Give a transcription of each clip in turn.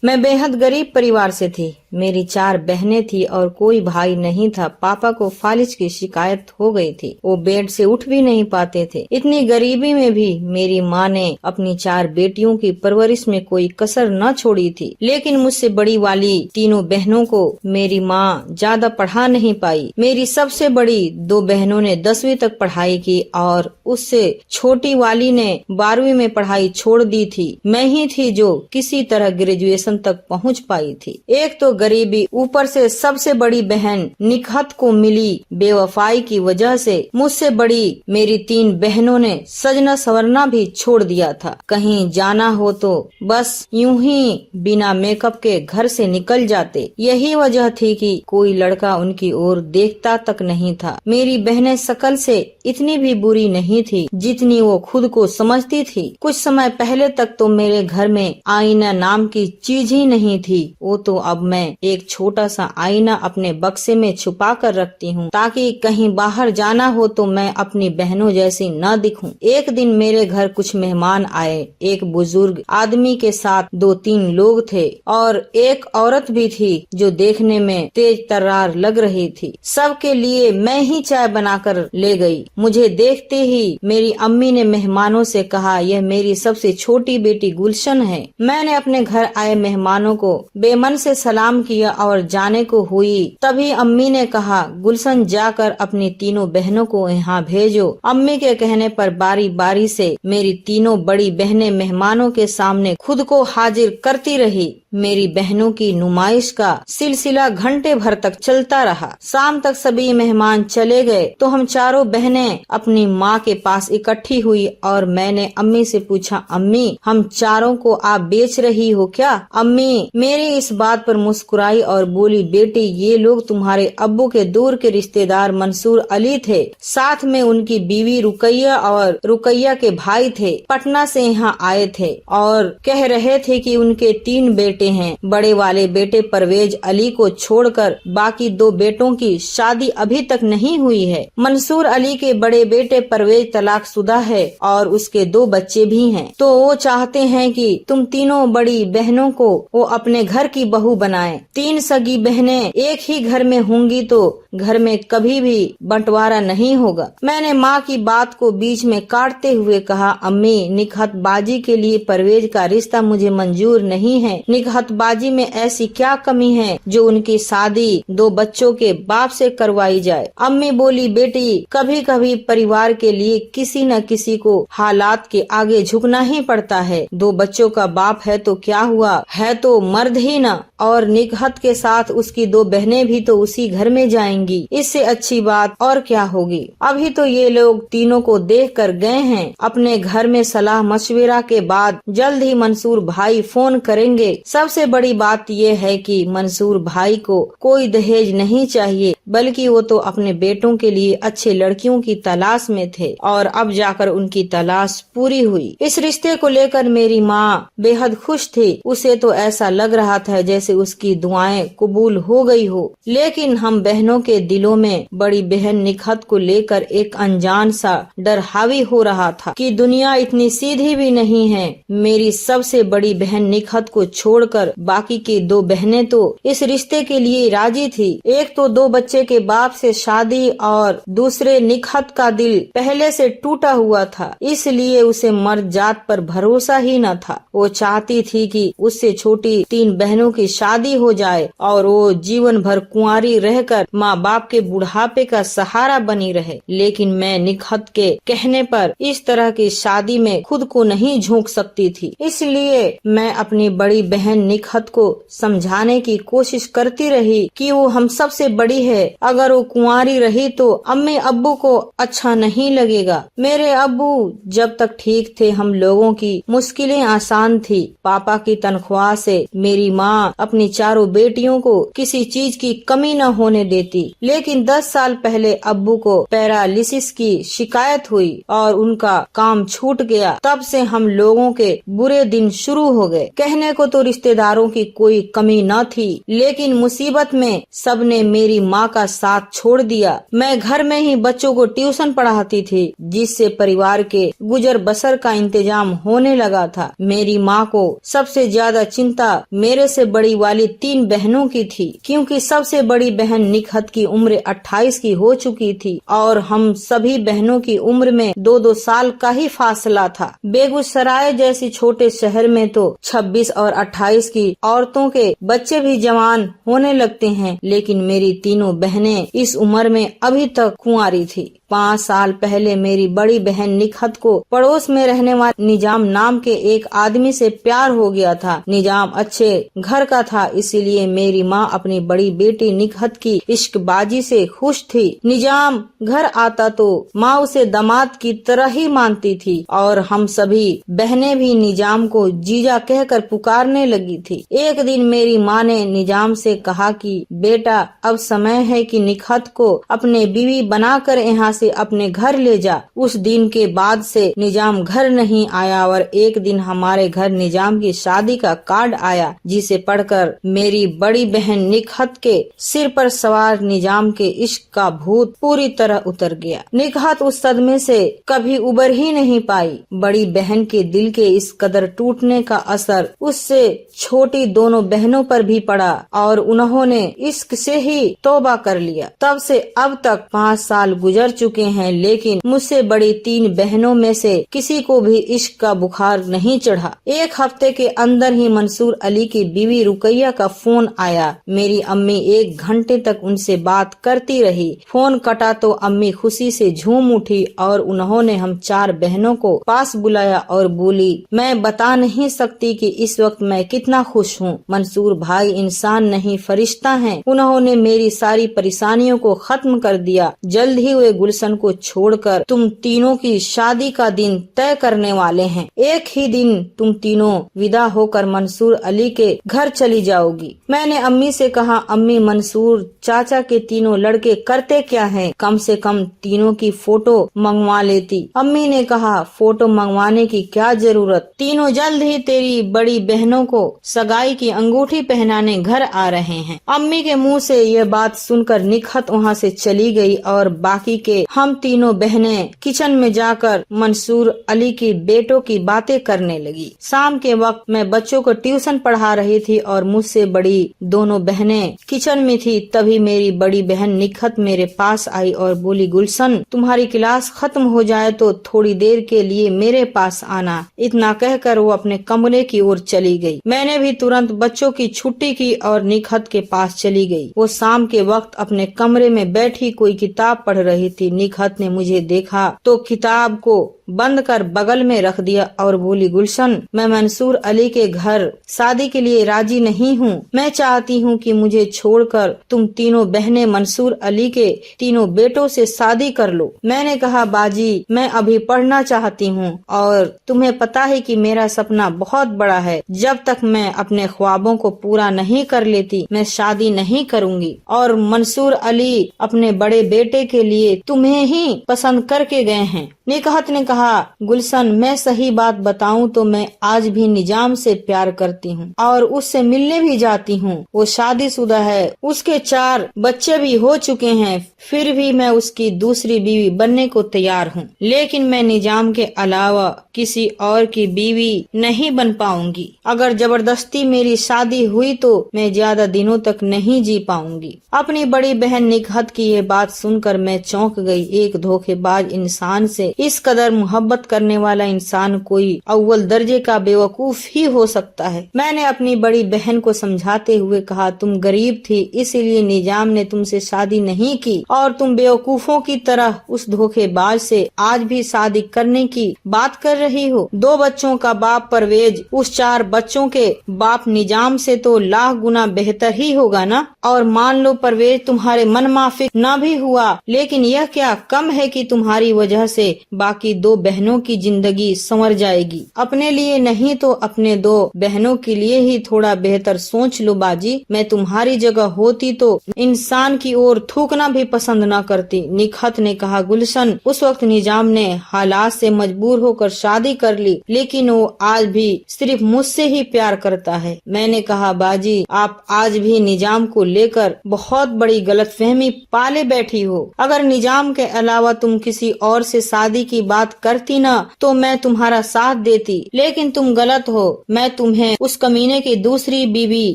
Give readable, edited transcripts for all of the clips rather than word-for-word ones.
मैं बेहद गरीब परिवार से थी। मेरी 4 बहनें थी और कोई भाई नहीं था। पापा को फालिज की शिकायत हो गई थी। वो बेड से उठ भी नहीं पाते थे। इतनी गरीबी में भी मेरी माँ ने अपनी 4 बेटियों की परवरिश में कोई कसर न छोड़ी थी। लेकिन मुझसे बड़ी वाली तीनों बहनों को मेरी माँ ज्यादा पढ़ा नहीं पाई। मेरी सबसे बड़ी 2 बहनों ने 10वीं तक पढ़ाई की और उससे छोटी वाली ने 12वीं में पढ़ाई छोड़ दी थी। मैं ही थी जो किसी तरह ग्रेजुएशन तक पहुँच पाई थी। एक तो गरीबी, ऊपर से सबसे बड़ी बहन निकहत को मिली बेवफाई की वजह से मुझसे बड़ी मेरी 3 बहनों ने सजना संवरना भी छोड़ दिया था। कहीं जाना हो तो बस यूं ही बिना मेकअप के घर से निकल जाते। यही वजह थी कि कोई लड़का उनकी ओर देखता तक नहीं था। मेरी बहनें शकल से इतनी भी बुरी नहीं थी जितनी वो खुद को समझती थी। कुछ समय पहले तक तो मेरे घर में आईना नाम की चीज ही नहीं थी। वो तो अब मैं एक छोटा सा आईना अपने बक्से में छुपा कर रखती हूँ ताकि कहीं बाहर जाना हो तो मैं अपनी बहनों जैसी न दिखूं। एक दिन मेरे घर कुछ मेहमान आए। एक बुजुर्ग आदमी के साथ 2-3 लोग थे और एक औरत भी थी जो देखने में तेज तर्रार लग रही थी। सबके लिए मैं ही चाय बनाकर ले गई। मुझे देखते ही मेरी अम्मी ने मेहमानों से कहा, यह मेरी सबसे छोटी बेटी गुलशन है। मैंने अपने घर आए मेहमानों को बेमन से सलाम किया और जाने को हुई। तभी अम्मी ने कहा, गुलशन जाकर अपनी तीनों बहनों को यहाँ भेजो। अम्मी के कहने पर बारी बारी से मेरी तीनों बड़ी बहनें मेहमानों के सामने खुद को हाजिर करती रही। मेरी बहनों की नुमाइश का सिलसिला घंटे भर तक चलता रहा। शाम तक सभी मेहमान चले गए तो हम चारों बहनें अपनी माँ के पास इकट्ठी हुई और मैंने अम्मी से पूछा, अम्मी हम चारों को आप बेच रही हो क्या? अम्मी मेरी इस बात पर मुस्कुराई और बोली, बेटी ये लोग तुम्हारे अब्बू के दूर के रिश्तेदार मंसूर अली थे। साथ में उनकी बीवी रुकैया और रुकैया के भाई थे। पटना से यहाँ आए थे और कह रहे थे कि उनके 3 बेटे हैं। बड़े वाले बेटे परवेज अली को छोड़कर बाकी 2 बेटों की शादी अभी तक नहीं हुई है। मंसूर अली के बड़े बेटे परवेज तलाकशुदा है और उसके 2 बच्चे भी हैं। तो वो चाहते हैं कि तुम तीनों बड़ी बहनों को वो अपने घर की बहू बनाएं। 3 सगी बहनें एक ही घर में होंगी तो घर में कभी भी बंटवारा नहीं होगा। मैंने माँ की बात को बीच में काटते हुए कहा, अम्मी निकहतबाजी के लिए परवेज का रिश्ता मुझे मंजूर नहीं है। निकहतबाजी में ऐसी क्या कमी है जो उनकी शादी 2 बच्चों के बाप से करवाई जाए? अम्मी बोली, बेटी कभी कभी परिवार के लिए किसी न किसी को हालात के आगे झुकना ही पड़ता है। 2 बच्चों का बाप है तो क्या हुआ, है तो मर्द ही न। और निकहत के साथ उसकी 2 बहनें भी तो उसी घर में जाएंगी। इससे अच्छी बात और क्या होगी? अभी तो ये लोग तीनों को देख कर गए हैं। अपने घर में सलाह मशविरा के बाद जल्द ही मंसूर भाई फोन करेंगे। सबसे बड़ी बात ये है कि मंसूर भाई को कोई दहेज नहीं चाहिए, बल्कि वो तो अपने बेटों के लिए अच्छे लड़कियों की तलाश में थे और अब जाकर उनकी तलाश पूरी हुई। इस रिश्ते को लेकर मेरी माँ बेहद खुश थी। उसे तो ऐसा लग रहा था जैसे उसकी दुआएं कबूल हो गई हो। लेकिन हम बहनों के दिलों में बड़ी बहन निकहत को लेकर एक अनजान सा डर हावी हो रहा था कि दुनिया इतनी सीधी भी नहीं है। मेरी सबसे बड़ी बहन निकहत को छोड़कर बाकी की 2 बहनें तो इस रिश्ते के लिए राजी थी। एक तो 2 बच्चे के बाप से शादी और दूसरे निकहत का दिल पहले से टूटा हुआ था, इसलिए उसे मर्द जात पर भरोसा ही न था। वो चाहती थी कि उससे छोटी 3 बहनों की शादी हो जाए और वो जीवन भर कुंवारी रहकर माँ बाप के बुढ़ापे का सहारा बनी रहे। लेकिन मैं निकहत के कहने पर इस तरह की शादी में खुद को नहीं झोंक सकती थी। इसलिए मैं अपनी बड़ी बहन निकहत को समझाने की कोशिश करती रही कि वो हम सबसे बड़ी है। अगर वो कुंवारी रही तो अम्मी अब्बू को अच्छा नहीं लगेगा। मेरे अब्बू जब तक ठीक थे हम लोगों की मुश्किलें आसान थी। पापा की तनख्वाह से मेरी माँ अपनी 4 बेटियों को किसी चीज की कमी न होने देती। लेकिन 10 साल पहले अब्बू को पैरालिसिस की शिकायत हुई और उनका काम छूट गया। तब से हम लोगों के बुरे दिन शुरू हो गए। कहने को तो रिश्तेदारों की कोई कमी न थी, लेकिन मुसीबत में सबने मेरी माँ का साथ छोड़ दिया। मैं घर में ही बच्चों को ट्यूशन पढ़ाती थी, जिससे परिवार के गुजर बसर का इंतजाम होने लगा था। मेरी माँ को सबसे ज्यादा चिंता मेरे से बड़ी वाली 3 बहनों की थी, क्योंकि सबसे बड़ी बहन निकहत की उम्र 28 की हो चुकी थी और हम सभी बहनों की उम्र में 2-2 साल का ही फासला था। बेगूसराय जैसी छोटे शहर में तो 26 और 28 की औरतों के बच्चे भी जवान होने लगते हैं, लेकिन मेरी तीनों बहनें इस उम्र में अभी तक कुंवारी थी। 5 साल पहले मेरी बड़ी बहन निकहत को पड़ोस में रहने वाले निजाम नाम के एक आदमी से प्यार हो गया था। निजाम अच्छे घर का था, इसीलिए मेरी माँ अपनी बड़ी बेटी निकहत की इश्कबाजी से खुश थी। निजाम घर आता तो माँ उसे दामाद की तरह ही मानती थी और हम सभी बहनें भी निजाम को जीजा कहकर पुकारने लगी थी। एक दिन मेरी माँ ने निजाम से कहा कि बेटा, अब समय है कि निकहत को अपने बीवी बनाकर यहाँ से अपने घर ले जा। उस दिन के बाद से निजाम घर नहीं आया और एक दिन हमारे घर निजाम की शादी का कार्ड आया, जिसे पढ़कर मेरी बड़ी बहन निकहत के सिर पर सवार निजाम के इश्क का भूत पूरी तरह उतर गया। निकहत उस सदमे से कभी उबर ही नहीं पाई। बड़ी बहन के दिल के इस कदर टूटने का असर उससे छोटी दोनों बहनों पर भी पड़ा और उन्होंने इश्क से ही तौबा कर लिया। तब से अब तक 5 साल गुजर चुके हैं, लेकिन मुझसे बड़ी 3 बहनों में से किसी को भी इश्क का बुखार नहीं चढ़ा। एक हफ्ते के अंदर ही मंसूर अली की बीवी रुकैया का फोन आया। मेरी अम्मी 1 घंटे तक उनसे बात करती रही। फोन कटा तो अम्मी खुशी से झूम उठी और उन्होंने हम 4 बहनों को पास बुलाया और बोली, मैं बता नहीं सकती कि इस वक्त मैं कितना खुश हूँ। मंसूर भाई इंसान नहीं फरिश्ता हैं। उन्होंने मेरी सारी परेशानियों को खत्म कर दिया। जल्द ही वे गुलशन को छोड़कर तुम तीनों की शादी का दिन तय करने वाले हैं। एक ही दिन तुम तीनों विदा होकर मंसूर अली के घर चली जाओगी। मैंने अम्मी से कहा, अम्मी, मंसूर चाचा के तीनों लड़के करते क्या हैं? कम से कम तीनों की फोटो मंगवा लेती। अम्मी ने कहा, फोटो मंगवाने की क्या जरूरत, तीनों जल्द ही तेरी बड़ी बहनों को सगाई की अंगूठी पहनाने घर आ रहे हैं। अम्मी के मुंह से यह बात सुनकर निकहत वहाँ से चली गई और बाकी के हम तीनों बहनें किचन में जाकर मंसूर अली की बेटों की बातें करने लगी। शाम के वक्त मैं बच्चों को ट्यूशन पढ़ा रही थी और मुझसे बड़ी दोनों बहनें किचन में थी। तभी मेरी बड़ी बहन निकहत मेरे पास आई और बोली, गुलशन, तुम्हारी क्लास खत्म हो जाए तो थोड़ी देर के लिए मेरे पास आना। इतना कहकर वो अपने कमरे की ओर चली गई। मैंने भी तुरंत बच्चों की छुट्टी की और निकहत के पास चली गई। वो शाम के वक्त अपने कमरे में बैठी कोई किताब पढ़ रही थी। निकहत ने मुझे देखा तो किताब को बंद कर बगल में रख दिया और बोली, गुलशन, मैं मंसूर अली के घर शादी के लिए राजी नहीं हूँ। मैं चाहती हूँ कि मुझे छोड़कर तुम तीनों बहनें मंसूर अली के तीनों बेटों से शादी कर लो। मैंने कहा, बाजी, मैं अभी पढ़ना चाहती हूँ और तुम्हें पता है कि मेरा सपना बहुत बड़ा है। जब तक मैं अपने ख्वाबों को पूरा नहीं कर लेती, मैं शादी नहीं करूँगी। और मंसूर अली अपने बड़े बेटे के लिए तुम्हें ही पसंद करके गए हैं। निकहत ने कहा, गुलशन, मैं सही बात बताऊं तो मैं आज भी निजाम से प्यार करती हूं और उससे मिलने भी जाती हूं। वो शादीशुदा है, उसके 4 बच्चे भी हो चुके हैं, फिर भी मैं उसकी दूसरी बीवी बनने को तैयार हूं। लेकिन मैं निजाम के अलावा किसी और की बीवी नहीं बन पाऊंगी। अगर जबरदस्ती मेरी शादी हुई तो मैं ज्यादा दिनों तक नहीं जी पाऊंगी। अपनी बड़ी बहन निकहत की ये बात सुनकर मैं चौंक गई। एक धोखेबाज इंसान से इस कदर मोहब्बत करने वाला इंसान कोई अव्वल दर्जे का बेवकूफ ही हो सकता है। मैंने अपनी बड़ी बहन को समझाते हुए कहा, तुम गरीब थी इसलिए निजाम ने तुमसे शादी नहीं की और तुम बेवकूफों की तरह उस धोखेबाज से आज भी शादी करने की बात कर रही हो। 2 बच्चों का बाप परवेज उस 4 बच्चों के बाप निजाम से तो लाख गुना बेहतर ही होगा ना। और मान लो परवेज तुम्हारे मन माफिक न भी हुआ, लेकिन यह क्या कम है कि तुम्हारी वजह से बाकी 2 बहनों की जिंदगी संवर जाएगी। अपने लिए नहीं तो अपने 2 बहनों के लिए ही थोड़ा बेहतर सोच लो बाजी। मैं तुम्हारी जगह होती तो इंसान की ओर थूकना भी पसंद न करती। निकहत ने कहा, गुलशन, उस वक्त निजाम ने हालात से मजबूर होकर शादी कर ली, लेकिन वो आज भी सिर्फ मुझसे ही प्यार करता है। मैंने कहा, बाजी, आप आज भी निजाम को लेकर बहुत बड़ी गलतफहमी पाले बैठी हो। अगर निजाम کے علاوہ تم کسی اور سے شادی کی بات کرتی نا تو میں تمہارا ساتھ دیتی، لیکن تم غلط ہو، میں تمہیں اس کمینے کی دوسری بیوی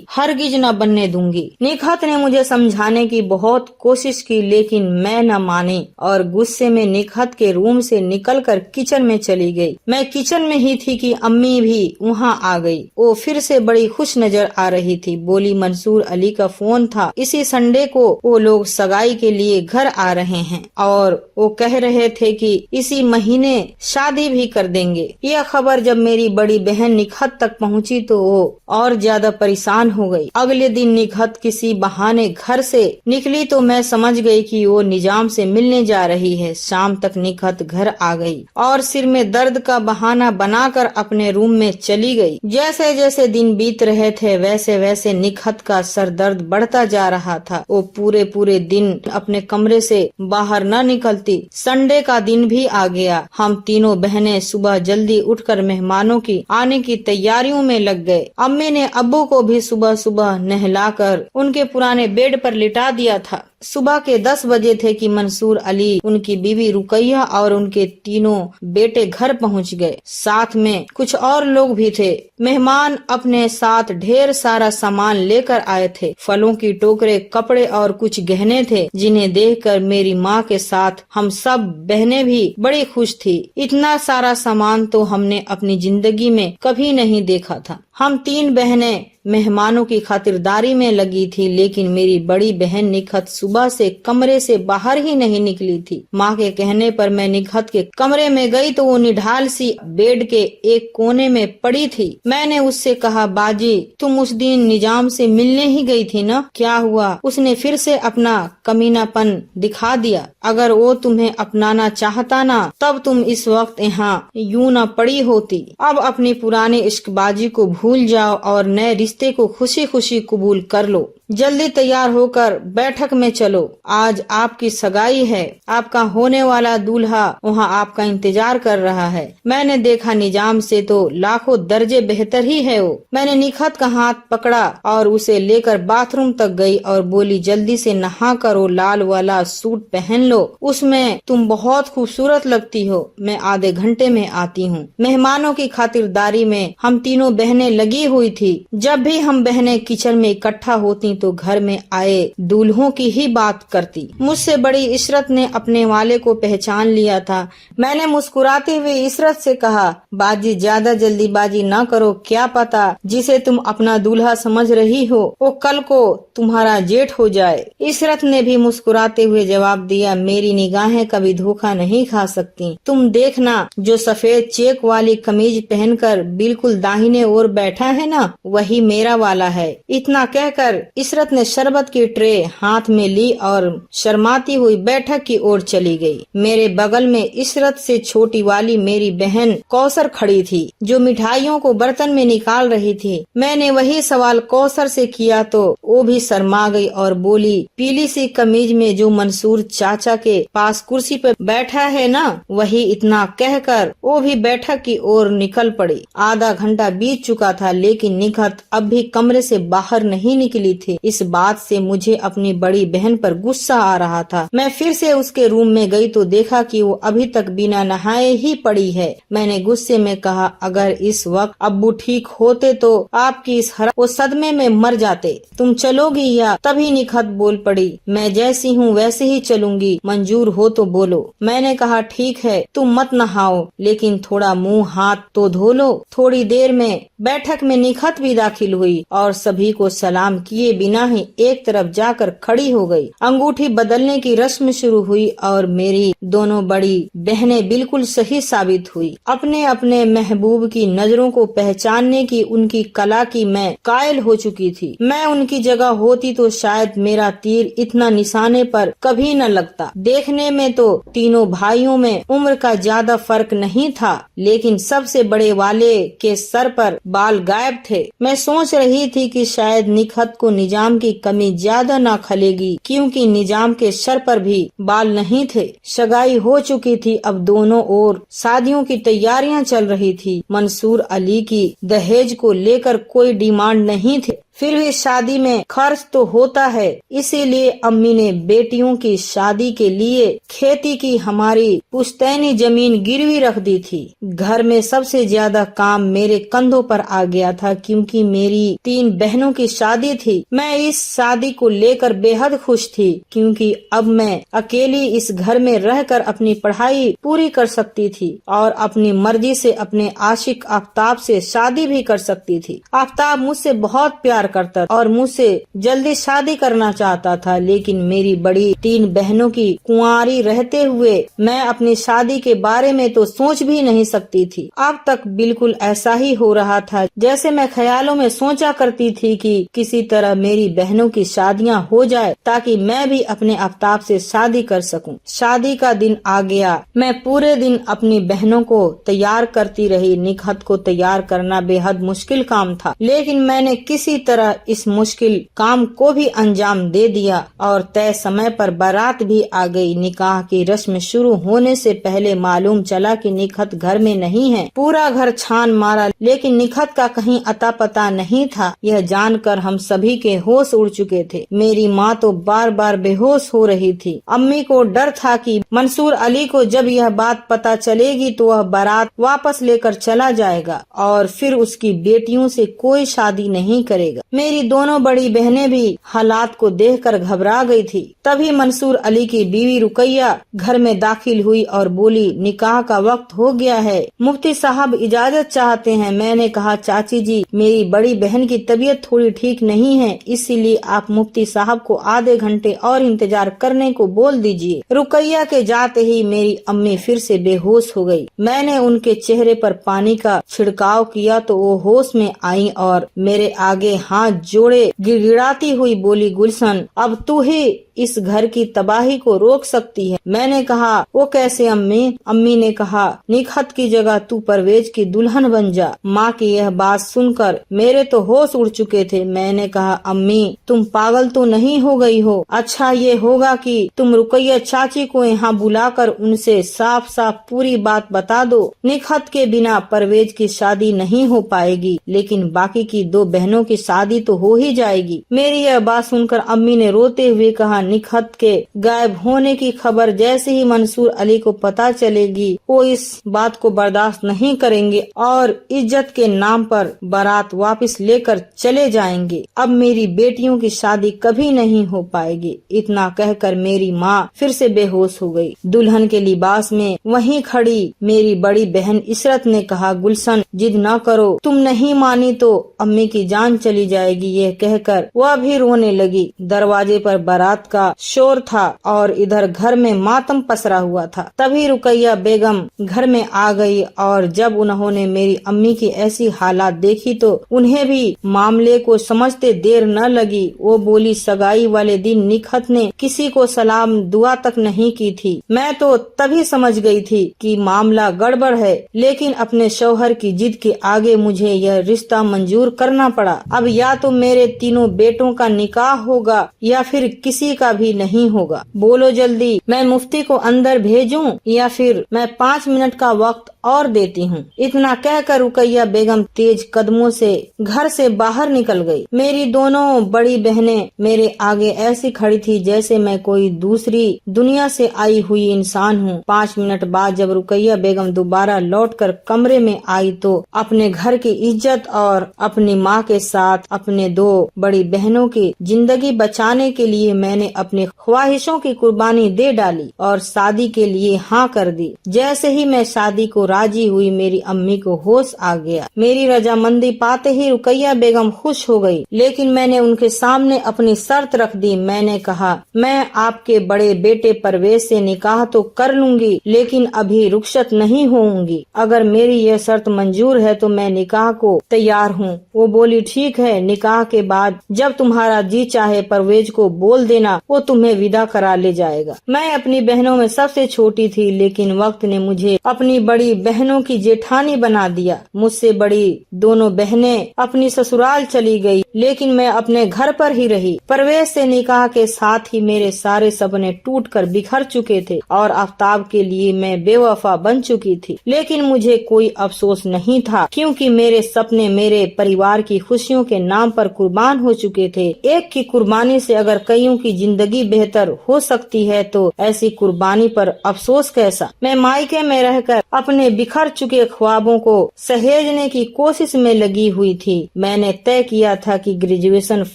ہرگز نہ بننے دوں گی۔ نکہت نے مجھے سمجھانے کی بہت کوشش کی لیکن میں نہ مانی اور غصے میں نکہت کے روم سے نکل کر کچن میں چلی گئی۔ میں کچن میں ہی تھی کہ امی بھی وہاں آ گئی۔ وہ پھر سے بڑی خوش نظر آ رہی تھی۔ بولی منصور علی کا فون تھا، اسی سنڈے کو وہ لوگ سگائی کے لیے گھر آ رہے ہیں اور وہ کہہ رہے تھے کہ اسی مہینے شادی بھی کر دیں گے۔ یہ خبر جب میری بڑی بہن نکہت تک پہنچی تو وہ اور زیادہ پریشان ہو گئی۔ اگلے دن نکہت کسی بہانے گھر سے نکلی تو میں سمجھ گئی کہ وہ نظام سے ملنے جا رہی ہے۔ شام تک نکہت گھر آ گئی اور سر میں درد کا بہانہ بنا کر اپنے روم میں چلی گئی۔ جیسے جیسے دن بیت رہے تھے ویسے ویسے نکہت کا سر درد بڑھتا جا رہا تھا۔ وہ پورے دن اپنے کمرے سے باہر نہ نکلتی۔ سنڈے کا دن بھی آ گیا۔ ہم تینوں بہنیں صبح جلدی اٹھ کر مہمانوں کی آنے کی تیاریوں میں لگ گئے۔ امی نے ابو کو بھی صبح صبح نہلا کر ان کے پرانے بیڈ پر لٹا دیا تھا۔ صبح کے 10 بجے تھے کہ منصور علی، ان کی بیوی رقیہ اور ان کے تینوں بیٹے گھر پہنچ گئے۔ ساتھ میں کچھ اور لوگ بھی تھے۔ مہمان اپنے ساتھ ڈھیر سارا سامان لے کر آئے تھے۔ پھلوں کی ٹوکرے، کپڑے اور کچھ گہنے تھے جنہیں دیکھ کر میری ماں کے ساتھ ہم سب بہنیں بھی بڑی خوش تھی۔ اتنا سارا سامان تو ہم نے اپنی زندگی میں کبھی نہیں دیکھا تھا۔ ہم 3 بہنیں مہمانوں کی خاطرداری میں لگی تھی لیکن میری بڑی بہن نکہت صبح سے کمرے سے باہر ہی نہیں نکلی تھی۔ ماں کے کہنے پر میں نکہت کے کمرے میں گئی تو وہ نڈھال سی بیڈ کے ایک کونے میں پڑی تھی۔ میں نے اس سے کہا، باجی تم اس دن نظام سے ملنے ہی گئی تھی نا، کیا ہوا؟ اس نے پھر سے اپنا کمینہ پن دکھا دیا۔ اگر وہ تمہیں اپنانا چاہتا نا تب تم اس وقت یہاں یوں نہ پڑی ہوتی۔ اب اپنی پرانے عشق بازی کو بھول جاؤ اور نئے رشتے کو خوشی خوشی قبول کر لو۔ جلدی تیار ہو کر بیٹھک میں چلو، آج آپ کی سگائی ہے، آپ کا ہونے والا دولہا وہاں آپ کا انتظار کر رہا ہے۔ میں نے دیکھا نظام سے تو لاکھوں درجے بہتر ہی ہے وہ۔ میں نے نکہت کا ہاتھ پکڑا اور اسے لے کر باتھ روم تک گئی اور بولی، جلدی سے نہا کر وہ لال والا سوٹ پہن لو، اس میں تم بہت خوبصورت لگتی ہو، میں آدھے گھنٹے میں آتی ہوں۔ مہمانوں کی خاطرداری میں ہم تینوں بہنیں لگی ہوئی تھی۔ جب بھی ہم بہنیں کچن میں اکٹھا ہوتی تو گھر میں آئے دولہوں کی ہی بات کرتی۔ مجھ سے بڑی عشرت نے اپنے والے کو پہچان لیا تھا۔ میں نے مسکراتے ہوئے عشرت سے کہا، باجی زیادہ جلدی بازی نہ کرو، کیا پتا جسے تم اپنا دولہا سمجھ رہی ہو وہ کل کو تمہارا جیٹھ ہو جائے۔ عشرت نے بھی مسکراتے ہوئے جواب دیا، میری نگاہیں کبھی دھوکہ نہیں کھا سکتی، تم دیکھنا جو سفید چیک والی قمیض پہن کر بالکل داہنے اور بیٹھا ہے نا وہی میرا والا ہے۔ اتنا کہہ کر عشرت نے شربت کی ٹرے ہاتھ میں لی اور شرماتی ہوئی بیٹھک کی اور چلی گئی۔ میرے بغل میں عشرت سے چھوٹی والی میری بہن کوثر کھڑی تھی جو مٹھائیوں کو برتن میں نکال رہی تھی۔ میں نے وہی سوال کوثر سے کیا تو وہ بھی شرما گئی اور بولی، پیلی سی قمیض میں جو منصور چاچا کے پاس کرسی پہ بیٹھا ہے نا وہی۔ اتنا کہہ کر وہ بھی بیٹھک کی اور نکل پڑی۔ آدھا گھنٹہ بیت چکا تھا لیکن نکہت اب بھی کمرے سے باہر نہیں نکلی تھی۔ اس بات سے مجھے اپنی بڑی بہن پر غصہ آ رہا تھا۔ میں پھر سے اس کے روم میں گئی تو دیکھا کہ وہ ابھی تک بنا نہائے ہی پڑی ہے۔ میں نے غصے میں کہا، اگر اس وقت ابو ٹھیک ہوتے تو آپ کی اس حرکت وہ صدمے میں مر جاتے۔ تم چلو گی یا؟ تبھی نکہت بول پڑی، میں جیسی ہوں ویسے ہی چلوں گی، منظور ہو تو بولو۔ میں نے کہا، ٹھیک ہے تم مت نہاؤ لیکن تھوڑا منہ ہاتھ تو دھو لو۔ تھوڑی دیر میں بیٹھک میں نکہت بھی داخل ہوئی اور سبھی کو سلام کیے بنا ہی ایک طرف جا کر کھڑی ہو گئی۔ انگوٹھی بدلنے کی رسم شروع ہوئی اور میری دونوں بڑی بہنیں بالکل صحیح ثابت ہوئی۔ اپنے اپنے محبوب کی نظروں کو پہچاننے کی ان کی کلا کی میں قائل ہو چکی تھی۔ میں ان کی جگہ ہوتی تو شاید میرا تیر اتنا نشانے پر کبھی نہ لگتا۔ دیکھنے میں تو تینوں بھائیوں میں عمر کا زیادہ فرق نہیں تھا لیکن سب سے بڑے والے کے سر پر بال غائب تھے۔ میں سوچ رہی تھی کہ شاید نکہت کو نظام کی کمی زیادہ نہ کھلے گی کیونکہ نظام کے سر پر بھی بال نہیں تھے۔ سگائی ہو چکی تھی، اب دونوں اور شادیوں کی تیاریاں چل رہی تھی۔ منصور علی کی دہیج کو لے کر کوئی ڈیمانڈ نہیں تھے۔ फिर भी शादी में खर्च तो होता है, इसीलिए अम्मी ने बेटियों की शादी के लिए खेती की हमारी पुश्तैनी जमीन गिरवी रख दी थी। घर में सबसे ज्यादा काम मेरे कंधों पर आ गया था, क्योंकि मेरी 3 बहनों की शादी थी। मैं इस शादी को लेकर बेहद खुश थी, क्योंकि अब मैं अकेली इस घर में रहकर अपनी पढ़ाई पूरी कर सकती थी और अपनी मर्जी से अपने आशिक आफ्ताब से शादी भी कर सकती थी। आफ्ताब मुझसे बहुत प्यार करता और मुझसे जल्दी शादी करना चाहता था, लेकिन मेरी बड़ी 3 बहनों की कुंवारी रहते हुए मैं अपनी शादी के बारे में तो सोच भी नहीं सकती थी। अब तक बिल्कुल ऐसा ही हो रहा था जैसे मैं ख्यालों में सोचा करती थी कि किसी तरह मेरी बहनों की शादियां हो जाए ताकि मैं भी अपने आफ्ताब से शादी कर सकूं। शादी का दिन आ गया। मैं पूरे दिन अपनी बहनों को तैयार करती रही। निखत को तैयार करना बेहद मुश्किल काम था, लेकिन मैंने किसी तरह इस मुश्किल काम को भी अंजाम दे दिया और तय समय पर बारात भी आ गई। निकाह की रस्म शुरू होने से पहले मालूम चला कि निखत घर में नहीं है। पूरा घर छान मारा, लेकिन निखत का कहीं अता पता नहीं था। यह जानकर हम सभी के होश उड़ चुके थे। मेरी माँ तो बार बार बेहोश हो रही थी। अम्मी को डर था कि मंसूर अली को जब यह बात पता चलेगी तो वह बारात वापस लेकर चला जाएगा और फिर उसकी बेटियों से कोई शादी नहीं करेगा। मेरी दोनों बड़ी बहनें भी हालात को देखकर घबरा गई थी। तभी मंसूर अली की बीवी रुकैया घर में दाखिल हुई और बोली, निकाह का वक्त हो गया है, मुफ्ती साहब इजाजत चाहते हैं। मैंने कहा, चाची जी, मेरी बड़ी बहन की तबीयत थोड़ी ठीक नहीं है, इसीलिए आप मुफ्ती साहब को आधे घंटे और इंतजार करने को बोल दीजिए। रुकैया के जाते ही मेरी अम्मी फिर से बेहोश हो गई। मैंने उनके चेहरे पर पानी का छिड़काव किया तो वो होश में आई और मेरे आगे हाथ जोड़े गिड़गिड़ाती हुई बोली, गुलशन, अब तू ही इस घर की तबाही को रोक सकती है। मैंने कहा, वो कैसे अम्मी? अम्मी ने कहा, निखत की जगह तू परवेज की दुल्हन बन जा। माँ की यह बात सुनकर मेरे तो होश उड़ चुके थे। मैंने कहा, अम्मी तुम पागल तो नहीं हो गई हो? अच्छा ये होगा कि तुम रुकैया चाची को यहाँ बुलाकर उनसे साफ साफ पूरी बात बता दो। निखत के बिना परवेज की शादी नहीं हो पाएगी, लेकिन बाकी की 2 बहनों की शादी तो हो ही जाएगी। मेरी यह बात सुनकर अम्मी ने रोते हुए कहा, निखत के गायब होने की खबर जैसे ही मंसूर अली को पता चलेगी, वो इस बात को बर्दाश्त नहीं करेंगे और इज्जत के नाम पर बारात वापस लेकर चले जाएंगे। अब मेरी बेटियों की शादी कभी नहीं हो पाएगी। इतना कहकर मेरी माँ फिर से बेहोश हो गई। दुल्हन के लिबास में वहीं खड़ी मेरी बड़ी बहन इशरत ने कहा, गुलशन जिद न करो, तुम नहीं मानी तो अम्मी की जान चली जाएगी। यह कहकर वह भी रोने लगी। दरवाजे पर बारात का शोर था और इधर घर में मातम पसरा हुआ था। तभी रुकैया बेगम घर में आ गई और जब उन्होंने मेरी अम्मी की ऐसी हालात देखी तो उन्हें भी मामले को समझते देर न लगी। वो बोली, सगाई वाले दिन निखत ने किसी को सलाम दुआ तक नहीं की थी। मैं तो तभी समझ गई थी कि मामला गड़बड़ है, लेकिन अपने शौहर की जिद के आगे मुझे यह रिश्ता मंजूर करना पड़ा। अब या तो मेरे तीनों बेटों का निकाह होगा या फिर किसी का भी नहीं होगा। बोलो जल्दी, मैं मुफ्ती को अंदर भेजूं या फिर मैं 5 मिनट का वक्त और देती हूँ। इतना कहकर रुकैया बेगम तेज कदमों से घर से बाहर निकल गई। मेरी दोनों बड़ी बहनें मेरे आगे ऐसी खड़ी थी जैसे मैं कोई दूसरी दुनिया से आई हुई इंसान हूँ। 5 मिनट बाद जब रुकैया बेगम दोबारा लौटकर कमरे में आई तो अपने घर की इज्जत और अपनी माँ के साथ अपने 2 बड़ी बहनों की जिंदगी बचाने के लिए मैंने अपनी ख्वाहिशों की कुर्बानी दे डाली और शादी के लिए हाँ कर दी। जैसे ही मैं शादी को राजी हुई, मेरी अम्मी को होश आ गया। मेरी रजामंदी पाते ही रुकैया बेगम खुश हो गई, लेकिन मैंने उनके सामने अपनी शर्त रख दी। मैंने कहा, मैं आपके बड़े बेटे परवेज से निकाह तो कर लूंगी, लेकिन अभी रुखसत नहीं होऊंगी। अगर मेरी यह शर्त मंजूर है तो मैं निकाह को तैयार हूँ। वो बोली, ठीक है, निकाह के बाद जब तुम्हारा जी चाहे परवेज को बोल देना, वो तुम्हें विदा करा ले जाएगा। मैं अपनी बहनों में सबसे छोटी थी, लेकिन वक्त ने मुझे अपनी बड़ी बहनों की जेठानी बना दिया। मुझसे बड़ी दोनों बहनें अपनी ससुराल चली गई, लेकिन मैं अपने घर पर ही रही। परवेज से निकाह के साथ ही मेरे सारे सपने टूटकर बिखर चुके थे और आफ्ताब के लिए मैं बेवफा बन चुकी थी। लेकिन मुझे कोई अफसोस नहीं था, क्योंकि मेरे सपने मेरे परिवार की खुशियों के نام پر قربان ہو چکے تھے۔ ایک کی قربانی سے اگر کئیوں کی زندگی بہتر ہو سکتی ہے تو ایسی قربانی پر افسوس کیسا۔ میں مائکے میں رہ کر اپنے بکھر چکے خوابوں کو سہیجنے کی کوشش میں لگی ہوئی تھی۔ میں نے طے کیا تھا کہ گریجویشن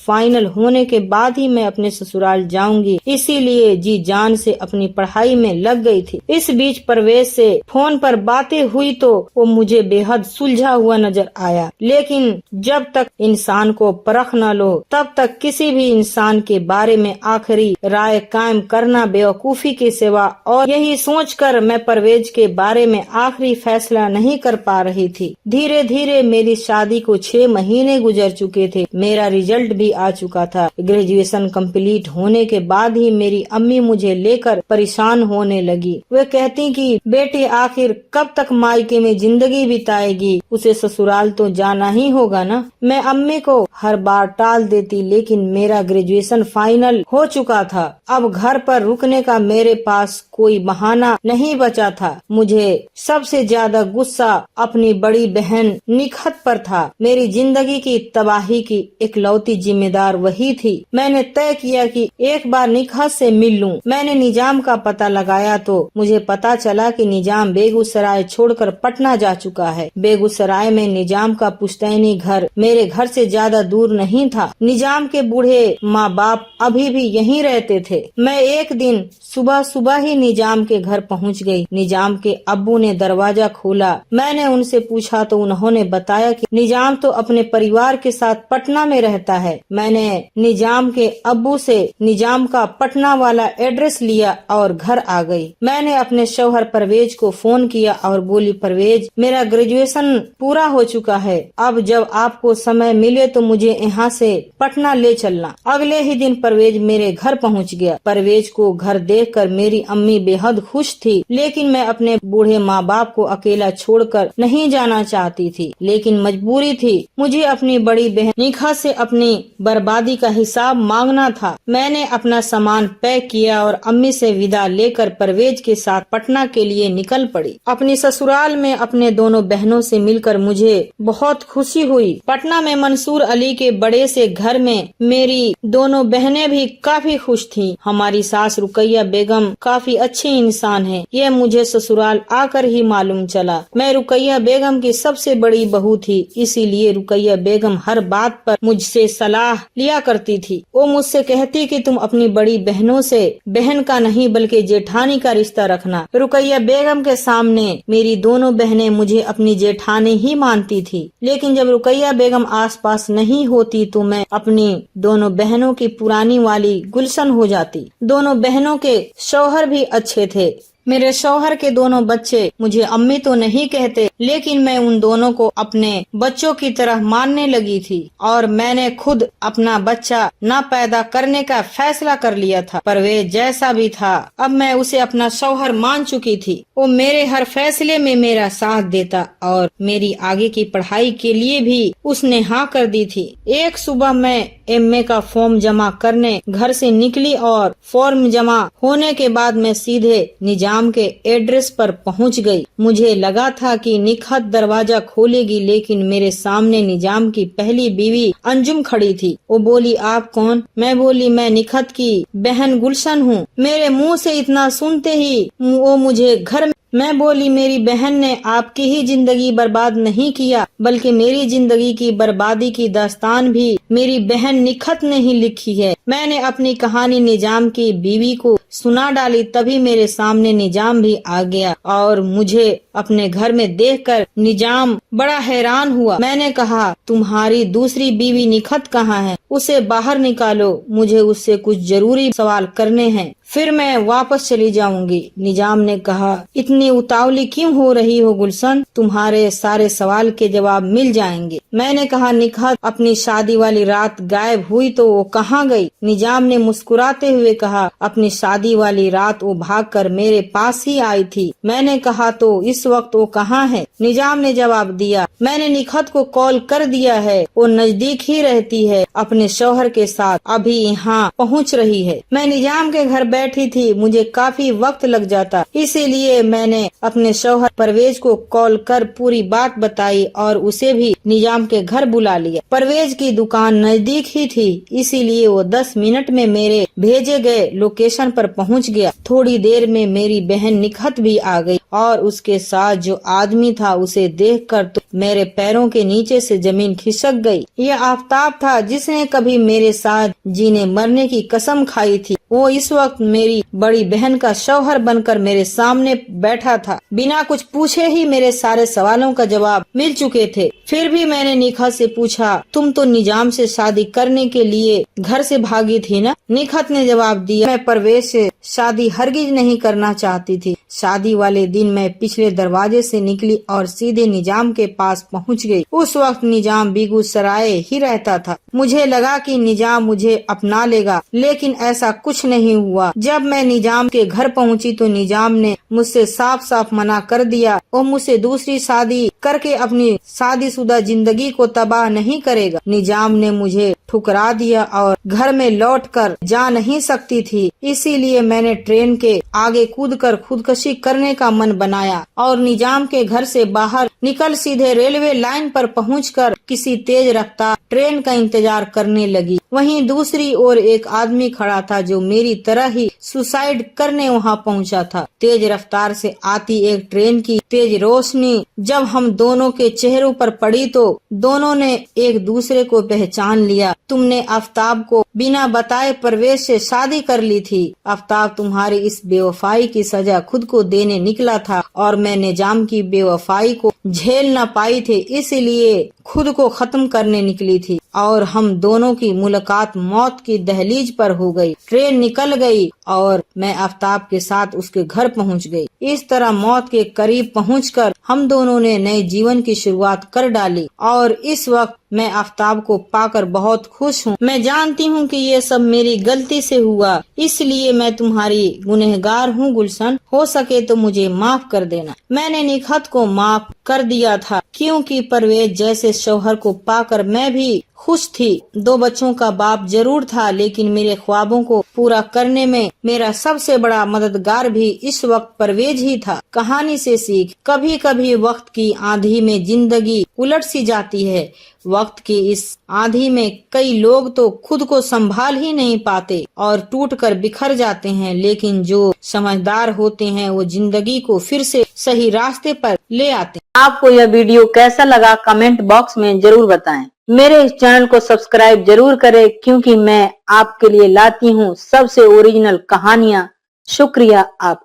فائنل ہونے کے بعد ہی میں اپنے سسرال جاؤں گی، اسی لیے جی جان سے اپنی پڑھائی میں لگ گئی تھی۔ اس بیچ پرویز سے فون پر باتیں ہوئی تو وہ مجھے بے حد سلجھا ہوا نظر آیا، لیکن جب تک انسان کو پرکھ نہ لو تب تک کسی بھی انسان کے بارے میں آخری رائے قائم کرنا بیوقوفی کے سوا اور یہی سوچ کر میں پرویز کے بارے میں آخری فیصلہ نہیں کر پا رہی تھی۔ دھیرے دھیرے میری شادی کو 6 مہینے گزر چکے تھے، میرا ریزلٹ بھی آ چکا تھا۔ گریجویشن کمپلیٹ ہونے کے بعد ہی میری امی مجھے لے کر پریشان ہونے لگی۔ وہ کہتی کہ بیٹی آخر کب تک مائکے میں زندگی بتائے گی، اسے سسرال تو جانا ہی ہوگا نا۔ میں امی کو ہر بار ٹال دیتی، لیکن میرا گریجویشن فائنل ہو چکا تھا، اب گھر پر رکنے کا میرے پاس کوئی بہانہ نہیں بچا تھا۔ مجھے سب سے زیادہ غصہ اپنی بڑی بہن نکہت پر تھا۔ میری زندگی کی تباہی کی اکلوتی ذمہ دار وہی تھی۔ میں نے طے کیا کہ ایک بار نکہت سے مل لوں۔ میں نے نظام کا پتہ لگایا تو مجھے پتا چلا کہ نظام بیگوسرائے چھوڑ کر پٹنہ جا چکا ہے۔ بیگوسرائے میں نظام کا پشتینی گھر میرے گھر سے زیادہ دور نہیں تھا۔ نظام کے بوڑھے ماں باپ ابھی بھی یہیں رہتے تھے۔ میں ایک دن صبح ہی نظام کے گھر پہنچ گئی۔ نظام کے ابو نے دروازہ کھولا۔ میں نے ان سے پوچھا تو انہوں نے بتایا کہ نظام تو اپنے پریوار کے ساتھ پٹنہ میں رہتا ہے۔ میں نے نظام کے ابو سے نظام کا پٹنہ والا ایڈریس لیا اور گھر آ گئی۔ میں نے اپنے شوہر پرویز کو فون کیا اور بولی پرویز میرا گریجویشن پورا ہو چکا ہے، اب جب آپ کو سمے ملے تو مجھے یہاں سے پٹنہ لے چلنا۔ اگلے ہی دن پرویز میرے گھر پہنچ گیا۔ پرویز کو گھر دیکھ کر میری امی بے حد خوش تھی، لیکن میں اپنے بوڑھے ماں باپ کو اکیلا چھوڑ کر نہیں جانا چاہتی تھی، لیکن مجبوری تھی۔ مجھے اپنی بڑی بہن نکہت سے اپنی بربادی کا حساب مانگنا تھا۔ میں نے اپنا سامان پیک کیا اور امی سے ودا لے کر پرویز کے ساتھ پٹنہ کے لیے نکل پڑی۔ اپنی سسرال میں اپنے دونوں بہنوں سے مل کر مجھے بہت خوشی ہوئی۔ پٹنہ میں منصور علی کے بڑے سے گھر میں میری دونوں بہنیں بھی کافی خوش تھیں۔ ہماری ساس رقیہ بیگم کافی اچھی انسان ہے، یہ مجھے سسرال آ کر ہی معلوم چلا۔ میں رقیہ بیگم کی سب سے بڑی بہو تھی، اسی لیے رقیہ بیگم ہر بات پر مجھ سے صلاح لیا کرتی تھی۔ وہ مجھ سے کہتی کہ تم اپنی بڑی بہنوں سے بہن کا نہیں بلکہ جیٹھانی کا رشتہ رکھنا۔ رقیہ بیگم کے سامنے میری دونوں بہنیں مجھے اپنی جیٹھانی ہی مانتی تھی، لیکن جب رقیہ بیگم آس پاس نہیں ہوتی تو میں اپنی دونوں بہنوں کی پرانی والی گلشن ہو جاتی۔ دونوں بہنوں کے شوہر بھی اچھے تھے۔ میرے شوہر کے دونوں بچے مجھے امی تو نہیں کہتے، لیکن میں ان دونوں کو اپنے بچوں کی طرح ماننے لگی تھی اور میں نے خود اپنا بچہ نہ پیدا کرنے کا فیصلہ کر لیا تھا۔ پرویز جیسا بھی تھا، اب میں اسے اپنا شوہر مان چکی تھی۔ وہ میرے ہر فیصلے میں میرا ساتھ دیتا اور میری آگے کی پڑھائی کے لیے بھی اس نے ہاں کر دی تھی۔ ایک صبح میں ایم اے کا فارم جمع کرنے گھر سے نکلی اور فارم جمع ہونے کے بعد میں سیدھے نظام کے ایڈریس پر پہنچ گئی۔ مجھے لگا تھا کہ نکہت دروازہ کھولے گی، لیکن میرے سامنے نظام کی پہلی بیوی انجم کھڑی تھی۔ وہ بولی آپ کون؟ میں بولی میں نکہت کی بہن گلشن ہوں۔ میرے منہ سے اتنا سنتے ہی وہ مجھے گھر میں بولی میری بہن نے آپ کی ہی زندگی برباد نہیں کیا، بلکہ میری زندگی کی بربادی کی داستان بھی میری بہن نکہت نے ہی لکھی ہے۔ میں نے اپنی کہانی نظام کی بیوی کو سنا ڈالی، تبھی میرے سامنے نظام بھی آ گیا اور مجھے اپنے گھر میں دیکھ کر نظام بڑا حیران ہوا۔ میں نے کہا تمہاری دوسری بیوی نکہت کہاں ہے؟ اسے باہر نکالو، مجھے اس سے کچھ ضروری سوال کرنے ہیں، پھر میں واپس چلی جاؤں گی۔ نظام نے کہا اتنی اتاولی کیوں ہو رہی ہو گلشن، تمہارے سارے سوال کے جواب مل جائیں گے۔ میں نے کہا نکہت اپنی شادی والی رات غائب ہوئی تو وہ کہاں گئی؟ نظام نے مسکراتے ہوئے کہا اپنی شادی والی رات وہ بھاگ کر میرے پاس ہی آئی تھی۔ میں نے کہا تو اس وقت وہ کہاں ہے؟ نظام نے جواب دیا میں نے نکہت کو کال کر دیا ہے، وہ نزدیک ہی رہتی ہے، اپنے شوہر کے ساتھ ابھی یہاں پہنچ رہی ہے۔ میں نظام کے گھر बैठी थी मुझे काफी वक्त लग जाता, इसीलिए मैंने अपने शौहर परवेज को कॉल कर पूरी बात बताई और उसे भी निजाम के घर बुला लिया। परवेज की दुकान नजदीक ही थी, इसीलिए वो 10 मिनट में मेरे भेजे गए लोकेशन पर पहुंच गया। थोड़ी देर में मेरी बहन निखत भी आ गई और उसके साथ जो आदमी था उसे देखकर तो मेरे पैरों के नीचे से जमीन खिसक गई। यह आफताब था जिसने कभी मेरे साथ जीने मरने की कसम खाई थी। वो इस वक्त मेरी बड़ी बहन का शौहर बनकर मेरे सामने बैठा था। बिना कुछ पूछे ही मेरे सारे सवालों का जवाब मिल चुके थे। फिर भी मैंने निखत से पूछा, तुम तो निजाम से शादी करने के लिए घर से भागी थी ना? निखत ने जवाब दिया, मैं परवेज से शादी हरगिज नहीं करना चाहती थी। शादी वाले दिन मैं पिछले दरवाजे से निकली और सीधे निजाम के पास पहुंच गई। उस वक्त निजाम बेगूसराय ही रहता था। मुझे लगा कि निजाम मुझे अपना लेगा, लेकिन ऐसा कुछ नहीं हुआ। जब मैं निजाम के घर पहुंची तो निजाम ने मुझसे साफ साफ मना कर दिया। वो मुझसे दूसरी शादी करके अपनी शादीशुदा जिंदगी को तबाह नहीं करेगा। निजाम ने मुझे ठुकरा दिया और घर में लौटकर जा नहीं सकती थी, इसीलिए मैंने ट्रेन के आगे कूदकर खुदकुशी करने का मन बनाया और निजाम के घर से बाहर निकल सीधे रेलवे लाइन पर पहुंचकर किसी तेज रफ्तार ट्रेन का इंतजार करने लगी। वहीं दूसरी ओर एक आदमी खड़ा था जो मेरी तरह ही सुसाइड करने वहां पहुंचा था। तेज रफ्तार से आती एक ट्रेन की तेज रोशनी जब हम दोनों के चेहरों पर पड़ी तो दोनों ने एक दूसरे को पहचान लिया। तुमने आफ्ताब को बिना बताए परवेज से शादी कर ली थी। आफ्ताब तुम्हारी इस बेवफाई की सजा खुद को देने निकला था और मैं निजाम की बेवफाई को झेल न पाई थी, इसलिए खुद को खत्म करने निकली थी और हम दोनों की मुलाकात मौत की दहलीज पर हो गई। ट्रेन निकल गई और मैं आफ्ताब के साथ उसके घर पहुंच गई। इस तरह मौत के करीब पहुंचकर हम दोनों ने नए जीवन की शुरुआत कर डाली और इस वक्त मैं आफ्ताब को पाकर बहुत खुश हूँ। मैं जानती हूँ कि ये सब मेरी गलती से हुआ, इसलिए मैं तुम्हारी गुनहगार हूँ गुलशन। हो सके तो मुझे माफ कर देना। मैंने निखत को माफ कर दिया था क्योंकि परवेज जैसे शौहर को पाकर मैं भी खुश थी। 2 बच्चों का बाप जरूर था, लेकिन मेरे ख्वाबों को पूरा करने में मेरा सबसे बड़ा मददगार भी इस वक्त परवेज ही था। कहानी से सीख, कभी कभी वक्त की आंधी में जिंदगी उलट सी जाती है। वक्त की इस आंधी में कई लोग तो खुद को संभाल ही नहीं पाते और टूट कर बिखर जाते हैं, लेकिन जो समझदार होते हैं वो जिंदगी को फिर से सही रास्ते पर ले आते हैं। आपको यह वीडियो कैसा लगा कमेंट बॉक्स में जरूर बताएं। मेरे इस चैनल को सब्सक्राइब जरूर करें क्योंकि मैं आपके लिए लाती हूँ सबसे ओरिजिनल कहानियाँ। शुक्रिया आप